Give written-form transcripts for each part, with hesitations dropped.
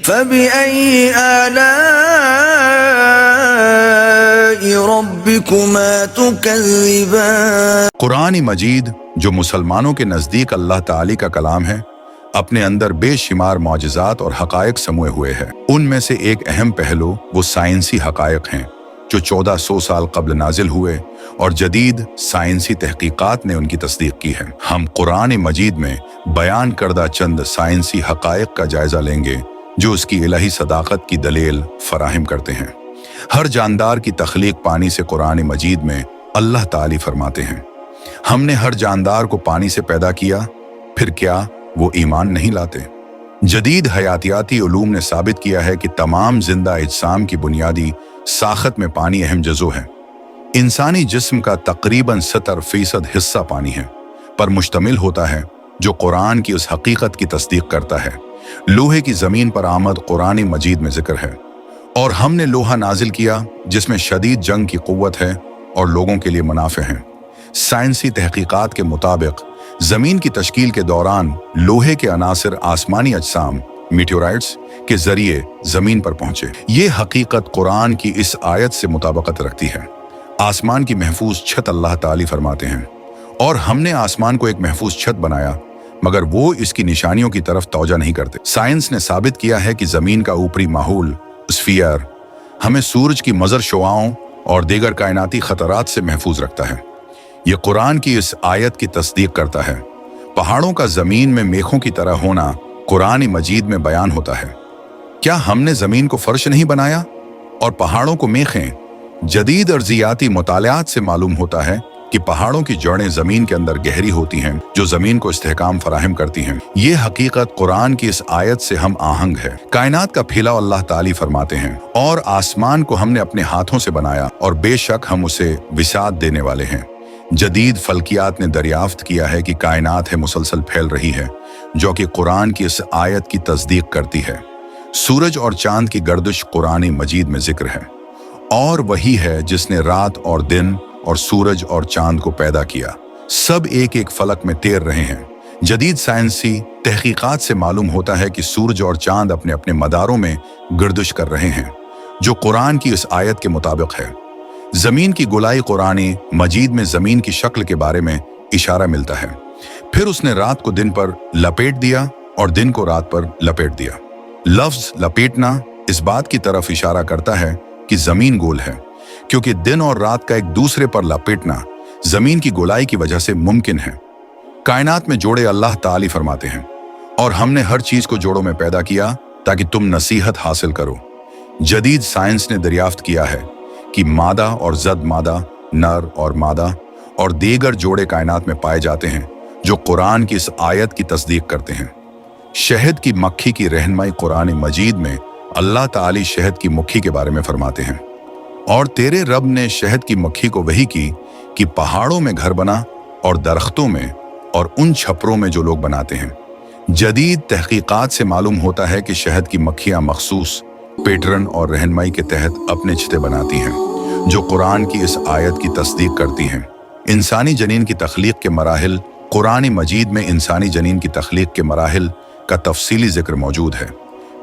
فَبِأَيِّ آلَاءِ رَبِّكُمَا تُكَذِّبَانِ۔ قرآن مجید جو مسلمانوں کے نزدیک اللہ تعالی کا کلام ہے، اپنے اندر بے شمار معجزات اور حقائق سموئے ہوئے ہے۔ ان میں سے ایک اہم پہلو وہ سائنسی حقائق ہیں جو 1400 سال قبل نازل ہوئے اور جدید سائنسی تحقیقات نے ان کی تصدیق کی ہے۔ ہم قرآن مجید میں بیان کردہ چند سائنسی حقائق کا جائزہ لیں گے جو اس کی الہی صداقت کی دلیل فراہم کرتے ہیں۔ ہر جاندار کی تخلیق پانی سے قرآن مجید میں اللہ تعالی فرماتے ہیں، ہم نے ہر جاندار کو پانی سے پیدا کیا، پھر کیا وہ ایمان نہیں لاتے؟ جدید حیاتیاتی علوم نے ثابت کیا ہے کہ تمام زندہ اجسام کی بنیادی ساخت میں پانی اہم جزو ہے۔ انسانی جسم کا تقریباً 70% حصہ پانی ہے پر مشتمل ہوتا ہے، جو قرآن کی اس حقیقت کی تصدیق کرتا ہے۔ لوہے کی زمین پر آمد قرآن مجید میں ذکر ہے، اور ہم نے لوہا نازل کیا جس میں شدید جنگ کی قوت ہے اور لوگوں کے لیے منافع ہیں۔ سائنسی تحقیقات کے مطابق زمین کی تشکیل کے دوران لوہے کے عناصر آسمانی اجسام میٹیورائٹس کے ذریعے زمین پر پہنچے۔ یہ حقیقت قرآن کی اس آیت سے مطابقت رکھتی ہے۔ آسمان کی محفوظ چھت اللہ تعالی فرماتے ہیں، اور ہم نے آسمان کو ایک محفوظ چھت بنایا، مگر وہ اس کی نشانیوں کی طرف توجہ نہیں کرتے۔ سائنس نے ثابت کیا ہے کہ زمین کا اوپری ماحول اسفیئر ہمیں سورج کی مضر شعاؤں اور دیگر کائناتی خطرات سے محفوظ رکھتا ہے۔ یہ قرآن کی اس آیت کی تصدیق کرتا ہے۔ پہاڑوں کا زمین میں میخوں کی طرح ہونا قرآن مجید میں بیان ہوتا ہے۔ کیا ہم نے زمین کو فرش نہیں بنایا اور پہاڑوں کو میخیں؟ جدید ارضیاتی مطالعات سے معلوم ہوتا ہے کہ پہاڑوں کی جڑیں زمین کے اندر گہری ہوتی ہیں جو زمین کو استحکام فراہم کرتی ہیں۔ یہ حقیقت قرآن کی اس آیت سے ہم آہنگ ہے۔ کائنات کا پھیلاؤ اللہ تعالی فرماتے ہیں، اور آسمان کو ہم نے اپنے ہاتھوں سے بنایا، اور بے شک ہم اسے وسعت دینے والے ہیں۔ جدید فلکیات نے دریافت کیا ہے کہ کائنات ہے مسلسل پھیل رہی ہے، جو کہ قرآن کی اس آیت کی تصدیق کرتی ہے۔ سورج اور چاند کی گردش قرآن مجید میں ذکر ہے، اور وہی ہے جس نے رات اور دن اور سورج اور چاند کو پیدا کیا۔ سب ایک ایک فلک میں تیر رہے ہیں۔ جدید سائنسی تحقیقات سے معلوم ہوتا ہے کہ سورج اور چاند اپنے اپنے مداروں میں گردش کر رہے ہیں، جو قرآن کی اس آیت کے مطابق ہے۔ زمین کی گولائی قرآن مجید میں زمین کی شکل کے بارے میں اشارہ ملتا ہے۔ پھر اس نے رات کو دن پر لپیٹ دیا اور دن کو رات پر لپیٹ دیا۔ لفظ لپیٹنا اس بات کی طرف اشارہ کرتا ہے کہ زمین گول ہے، کیونکہ دن اور رات کا ایک دوسرے پر لپیٹنا زمین کی گولائی کی وجہ سے ممکن ہے۔ کائنات میں جوڑے اللہ تعالی فرماتے ہیں، اور ہم نے ہر چیز کو جوڑوں میں پیدا کیا تاکہ تم نصیحت حاصل کرو۔ جدید سائنس نے دریافت کیا ہے کہ مادہ اور ضد مادہ، نر اور مادہ اور دیگر جوڑے کائنات میں پائے جاتے ہیں جو قرآن کی اس آیت کی تصدیق کرتے ہیں۔ شہد کی مکھی کی رہنمائی قرآن مجید میں اللہ تعالی شہد کی مکھی کے بارے میں فرماتے ہیں، اور تیرے رب نے شہد کی مکھی کو وحی کی کہ پہاڑوں میں گھر بنا اور درختوں میں اور ان چھپروں میں جو لوگ بناتے ہیں۔ جدید تحقیقات سے معلوم ہوتا ہے کہ شہد کی مکھیاں مخصوص پیٹرن اور رہنمائی کے تحت اپنے چھتے بناتی ہیں جو قرآن کی اس آیت کی تصدیق کرتی ہیں۔ انسانی جنین کی تخلیق کے مراحل قرآن مجید میں انسانی جنین کی تخلیق کے مراحل کا تفصیلی ذکر موجود ہے۔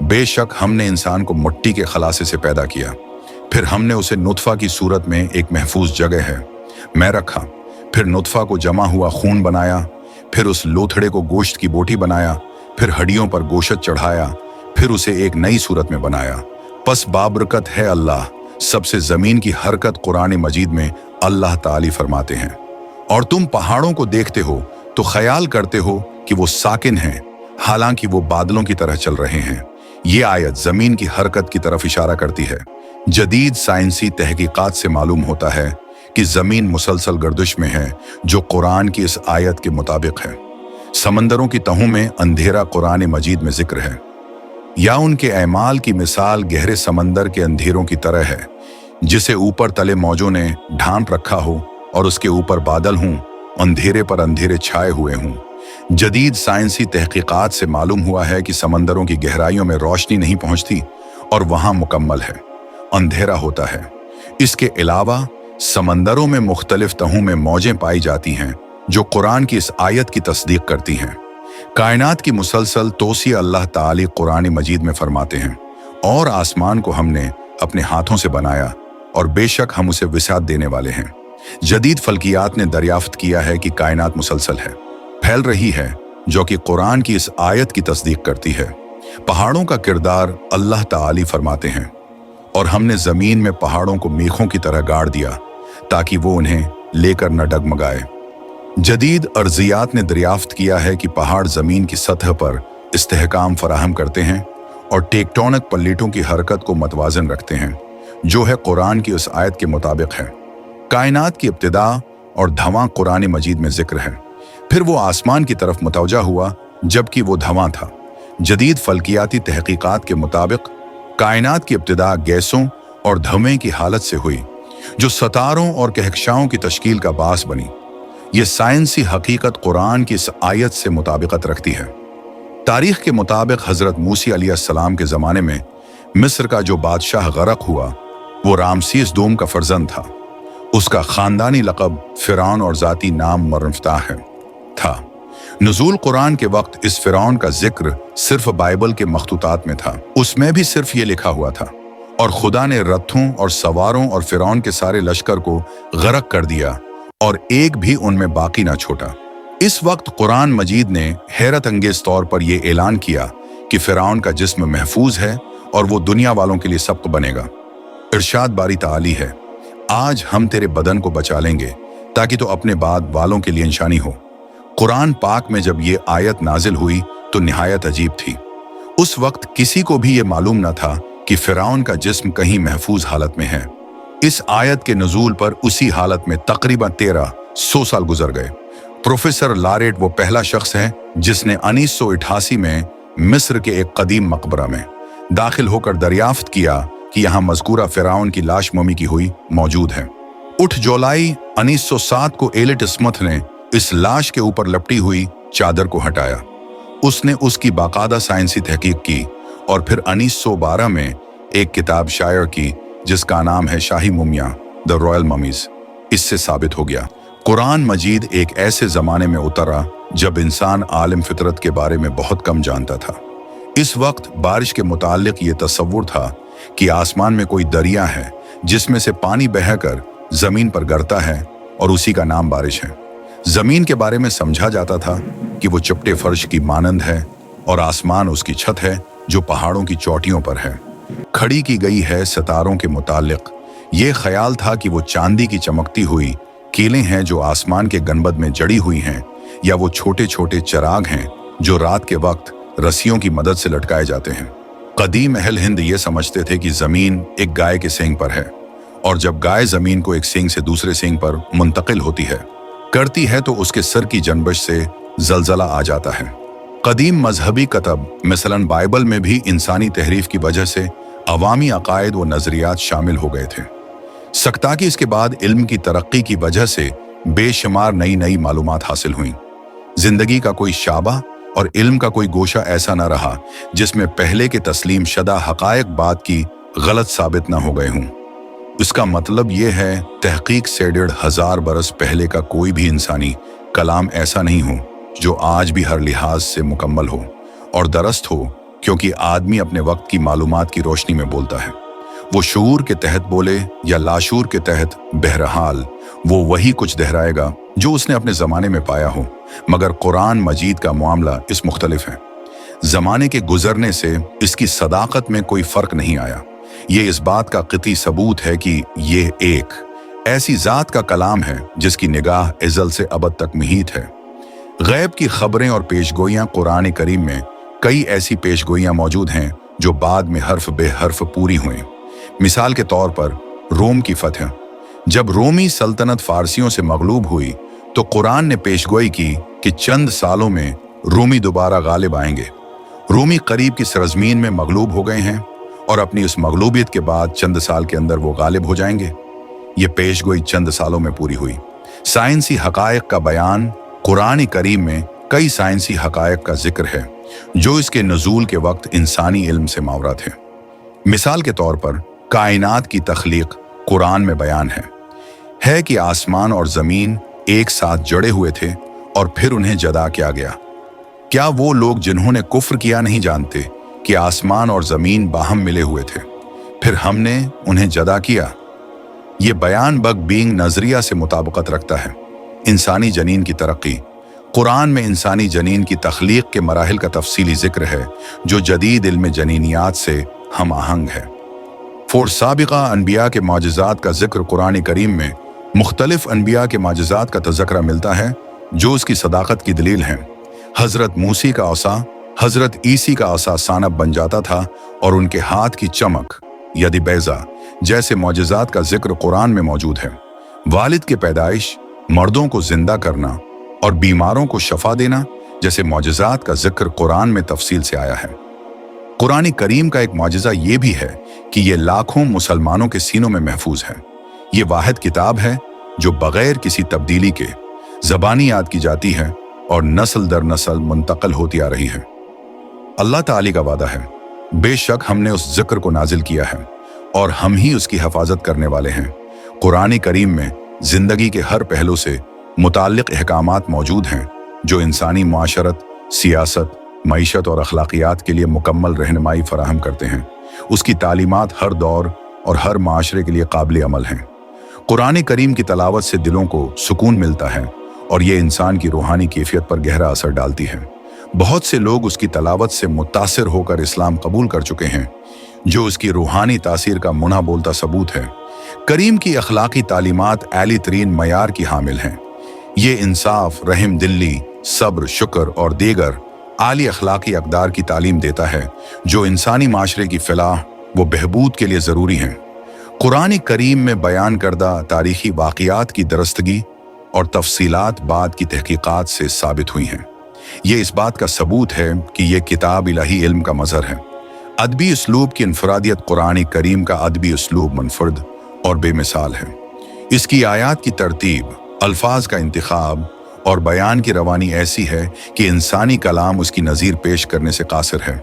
بے شک ہم نے انسان کو مٹی کے خلاصے سے پیدا کیا، پھر ہم نے اسے نطفہ کی صورت میں ایک محفوظ جگہ میں رکھا، پھر نطفہ کو جمع ہوا خون بنایا، پھر اس لوتھڑے کو گوشت کی بوٹی بنایا، پھر ہڈیوں پر گوشت چڑھایا، پھر اسے ایک نئی صورت میں بنایا۔ پس بابرکت ہے اللہ، سب سے زمین کی حرکت قرآن مجید میں اللہ تعالی فرماتے ہیں، اور تم پہاڑوں کو دیکھتے ہو تو خیال کرتے ہو کہ وہ ساکن ہیں، حالانکہ وہ بادلوں کی طرح چل رہے ہیں۔ یہ آیت زمین کی حرکت کی طرف اشارہ کرتی ہے۔ جدید سائنسی تحقیقات سے معلوم ہوتا ہے کہ زمین مسلسل گردش میں ہے، جو قرآن کی اس آیت کے مطابق ہے۔ سمندروں کی تہوں میں اندھیرا قرآن مجید میں ذکر ہے، یا ان کے اعمال کی مثال گہرے سمندر کے اندھیروں کی طرح ہے، جسے اوپر تلے موجوں نے ڈھانپ رکھا ہو اور اس کے اوپر بادل ہوں، اندھیرے پر اندھیرے چھائے ہوئے ہوں۔ جدید سائنسی تحقیقات سے معلوم ہوا ہے کہ سمندروں کی گہرائیوں میں روشنی نہیں پہنچتی اور وہاں مکمل ہے، اندھیرا ہوتا ہے۔ اس کے علاوہ سمندروں میں مختلف تہوں میں موجیں پائی جاتی ہیں جو قرآن کی اس آیت کی تصدیق کرتی ہیں۔ कायनात की मुसलसल तोसी अल्लाह ताली कुरान मजीद में फरमाते हैं, और आसमान को हमने अपने हाथों से बनाया और बेशक हम उसे विसात देने वाले हैं। जदीद फल्कियात ने दरियाफ्त किया है कि कायनात मुसलसल है, फैल रही है, जो कि कुरान की इस आयत की तस्दीक करती है। पहाड़ों का किरदार अल्लाह ताली फरमाते हैं, और हमने जमीन में पहाड़ों को मेखों की तरह गाड़ दिया ताकि वो उन्हें लेकर न डगमगाए। जदीद अर्जियात ने दरियाफ्त किया है कि पहाड़ जमीन की सतह पर इस्तेहकाम फराहम करते हैं और टेक्टोनिक पल्लीटों की हरकत को मतवाजन रखते हैं, जो है कुरान की उस आयत के मुताबिक है। कायनात की इब्तिदा और धवां कुरान मजीद में जिक्र है। फिर वो आसमान की तरफ मुतवजा हुआ जबकि वो धवां था। जदीद फल्कियाती तहकीकात के मुताबिक कायनात की इब्तिदा गैसों और धुएं की हालत से हुई, जो सितारों और कहकशाओं की तश्कील का बास बनी। ये साइंसी हकीकत कुरान की इस आयत से मुताबिकत रखती है। तारीख के मुताबिक हजरत मूसी अलैहिस्सलाम के ज़माने में मिस्र का जो बादशाह गरक हुआ वो रामसीस दोम का फर्जंद था। उसका ख़ानदानी लक़ब फ़िरौन और ज़ाती नाम मरफ़्ताह था। नुज़ूल कुरान के वक्त इस फ़िरौन का जिक्र सिर्फ बाइबल के मखतूतात में था। उसमें भी सिर्फ ये लिखा हुआ था, और खुदा ने रथों और सवारों और फ़िरौन के सारे लश्कर को गरक कर दिया और एक भी उनमें बाकी ना छोटा। इस वक्त कुरान मजीद ने हैरत अंगेज तौर पर यह ऐलान किया कि फ़िरौन का जिस्म महफूज है और वो दुनिया वालों के लिए सबक बनेगा। इरशाद बारी ताली है, आज हम तेरे बदन को बचा लेंगे ताकि तो अपने बाद वालों के लिए निशानी हो। कुरान पाक में जब ये आयत नाजिल हुई तो निहायत अजीब थी। उस वक्त किसी को भी ये मालूम न था कि फ़िरौन का जिस्म कहीं महफूज हालत में है। इस आयत के नुज़ूल पर उसी हालत में तकरीबन 1300 साल गुजर गए। प्रोफेसर लारेट वो पहला शख्स है जिसने 1988 में मिस्र के एक कदीम मकबरा में दाखिल होकर दरियाफ्त किया कि यहाँ मज़कूरा फ़िरौन की लाश ममी की हुई मौजूद है। 8 जुलाई 1907 को एलिट स्मिथ ने इस लाश के ऊपर लपटी हुई चादर को हटाया। उसने उसकी बाकायदा साइंसी तहकीक की और फिर 1912 में एक किताब शायर की जिसका नाम है शाही मुमिया, द रॉयल ममीज। इससे साबित हो गया कुरान मजीद एक ऐसे ज़माने में उतरा जब इंसान आलिम फितरत के बारे में बहुत कम जानता था। इस वक्त बारिश के मुताल्लिक ये तसव्वुर था कि आसमान में कोई दरिया है जिसमें से पानी बहकर ज़मीन पर गिरता है और उसी का नाम बारिश है। ज़मीन के बारे में समझा जाता था कि वो चपटे फर्श की मानंद है और आसमान उसकी छत है जो पहाड़ों की चोटियों पर है। खड़ी की गई है सितारों के मुताल्लिक ये ख्याल था कि वो चांदी की चमकती हुई कीलें हैं जो आसमान के गनबद में जड़ी हुई हैं, या वो छोटे छोटे चिराग हैं जो रात के वक्त रस्सियों की मदद से लटकाए जाते हैं। कदीम अहल हिंद ये समझते थे कि ज़मीन एक गाय के सींग पर है, और जब गाय ज़मीन को एक सींग से दूसरे सींग पर मुंतकिल होती है करती है तो उसके सर की जनबश से जलजला आ जाता है। कदीम मजहबी कतब मिसलन बाइबल में भी इंसानी तहरीफ की वजह से अवामी अकायद व नज़रियात शामिल हो गए थे। सक्ताकी इसके बाद इल्म की तरक्की की वजह से बेशुमार नई नई मालूमात हासिल हुई। जिंदगी का कोई शाबा और इल्म का कोई गोशा ऐसा न रहा जिसमें पहले के तस्लीम शुदा हकायक बात की गलत साबित न हो गए हों। इसका मतलब यह है तहकीक से 1500 बरस पहले का कोई भी इंसानी कलाम ऐसा नहीं हो जो आज भी हर लिहाज से मुकम्मल हो और दरस्त हो, क्योंकि आदमी अपने वक्त की मालूमात की रोशनी में बोलता है। वो शऊर के तहत बोले या लाशूर के तहत, बहरहाल वो वही कुछ दोहराएगा जो उसने अपने ज़माने में पाया हो। मगर कुरान मजीद का मामला इस मुख्तलिफ है। ज़माने के गुजरने से इसकी सदाकत में कोई फ़र्क नहीं आया। ये इस बात का क़ती सबूत है कि ये एक ऐसी ज़ात का कलाम है जिसकी निगाह अज़ल से अबद तक मुहीत है। गैब की खबरें और पेशगोइयाँ कुरान करीम में कई ऐसी पेशगोइयाँ मौजूद हैं जो बाद में हर्फ बे हर्फ पूरी हुई। मिसाल के तौर पर रोम की फतह। जब रोमी सल्तनत फारसियों से मगलूब हुई तो कुरान ने पेशगोई की कि चंद सालों में रोमी दोबारा गालिब आएंगे। रोमी करीब की सरजमीन में मगलूब हो गए हैं और अपनी उस मगलूबियत के बाद चंद साल के अंदर वो गालिब हो जाएंगे। ये पेशगोई चंद सालों में पूरी हुई। साइंसी हकायक का बयान कुरान करीम में कई साइंसी हकायक का जिक्र है जो इसके नुज़ूल के वक्त इंसानी इल्म से मावरा थे। मिसाल के तौर पर कायनात की तख्लीक कुरान में बयान है कि आसमान और ज़मीन एक साथ जड़े हुए थे और फिर उन्हें जदा किया गया। क्या वो लोग जिन्होंने कुफ्र किया नहीं जानते कि आसमान और जमीन बाहम मिले हुए थे, फिर हमने उन्हें जदा किया? ये बयान बग बीइंग नजरिया से मुताबिकत रखता है। इंसानी जनीन की तरक्की। कुरान में इंसानी जनीन की तख्लीक के मराहिल का तफसीली जिक्र है जो जदीद इल्म जनीनियात से हम आहंग है। साबिका अनबिया के मौजज़ात का जिक्र कुरान करीम में मुख्तलिफ अनबिया के मौजज़ात का तज़किरा मिलता है जो उसकी सदाकत की दलील हैं। हज़रत मूसी का औसा, हज़रत ईसी का औसा सानब बन जाता था और उनके हाथ की चमक यदि बैजा जैसे मौजज़ात का जिक्र कुरान में मौजूद है। वालिद के पैदाइश, मर्दों को जिंदा करना और बीमारों को शफा देना जैसे मौजज़ात का जिक्र कुरान में तफसील से आया है। कुरान करीम का एक मौजज़ा ये भी है कि ये लाखों मुसलमानों के सीनों में महफूज है। ये वाहिद किताब है जो बगैर किसी तब्दीली के ज़बानी याद की जाती है और नस्ल दर नस्ल मुंतकिल होती आ रही है। अल्लाह ताली का वादा है, बेशक हमने उस जिक्र को नाजिल किया है और हम ही उसकी हिफाजत करने वाले हैं। कुरान करीम में जिंदगी के हर पहलू से मुताल्लिक़ अहकामात मौजूद हैं जो इंसानी मुआशरत, सियासत, मईशत और अखलाकियात के लिए मुकम्मल रहनुमाई फराहम करते हैं। उसकी तालीमात हर दौर और हर माशरे के लिए काबिल अमल हैं। कुरान करीम की तलावत से दिलों को सुकून मिलता है और ये इंसान की रूहानी कैफियत पर गहरा असर डालती है। बहुत से लोग उसकी तलावत से मुतासिर होकर इस्लाम कबूल कर चुके हैं, जो उसकी रूहानी तासीर का मुना बोलता सबूत है। करीम की अखलाकी तालीमात आली तरीन मयार की हामिल हैं। ये इंसाफ, रहम दिल्ली, सब्र, शुक्र और दीगर आली अखलाकी अक़दार की तालीम देता है जो इंसानी माशरे की फलाह व बहबूद के लिए ज़रूरी हैं। कुरान करीम में बयान करदा तारीख़ी वाक़ियात की दरस्तगी और तफसीलात बाद की तहकीकात से साबित हुई हैं। ये इस बात का सबूत है कि ये किताब इलाही इल्म का मज़हर है। अदबी उसलूब की इनफरादियत कुरान करीम का अदबी उसलूब मुनफरद और बेमिसाल है। इसकी आयात की तरतीब, अल्फाज का इंतखाब और बयान की रवानी ऐसी है कि इंसानी कलाम उसकी नज़ीर पेश करने से कासिर है।